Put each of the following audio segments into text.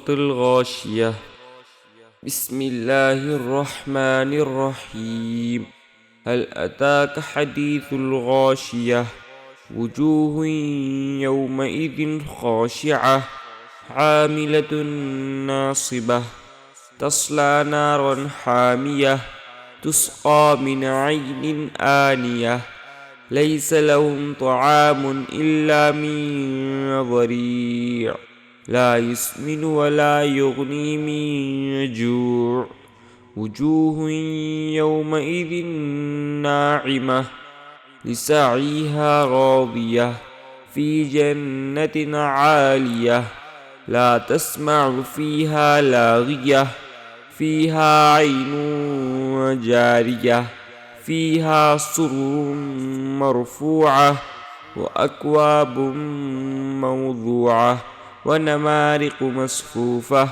सूरतुल गाशियह। बिस्मिल्लाहिर्रहमानिर्रहीम। हल अताक हदीसुल गाशियह। वुजूहुन यौमइज़िन खाशिअह आमिलतुन नासिबह तस्ला नारन हामियह तुस्क़ा मिन ऐनिन आनियह लैस लहुम तआमुन इल्ला मिन ज़री' ला युस्मिनु वला युग़नी मिन जू'। वुजूहुन यौमइज़िन नाइमह लिसअयिहा रादियह फ़ी जन्नतिन आलियह ला तस्मअु फ़ीहा लाग़ियह फ़ीहा ऐनुन जारियह फ़ीहा सुरुरुन मरफ़ूअह व अक्वाबुन मौज़ूअह व नमारिक़ु मस्फ़ूफ़ह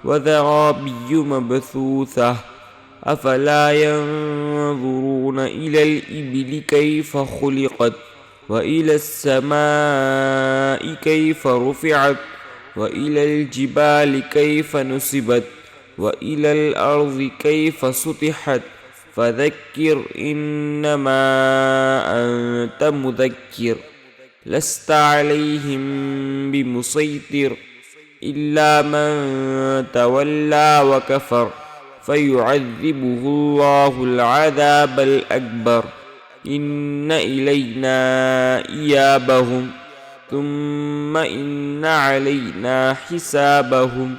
व ज़राबिय्यु मबसूसह। अफ़ला यंज़ुरून इलल इबिलि कैफ़ ख़ुलिक़त व इलस समाइ कैफ़ रुफ़िअत व इलल जिबालि कैफ़ नुसिबत व इलल अर्ज़ि कैफ़ सुतिहत। फ़ज़क्किर इन्नमा अन्त मुज़क्किर लस्त अलैहिम बिमुसैतिर इल्ला मन तवल्ला व कफ़र फ़युअज़्ज़िबुहुल्लाहुल अज़ाबल अकबर। इन्न इलैना इयाबहुम तुम्मा इन्न अलैना हिसाबहुम।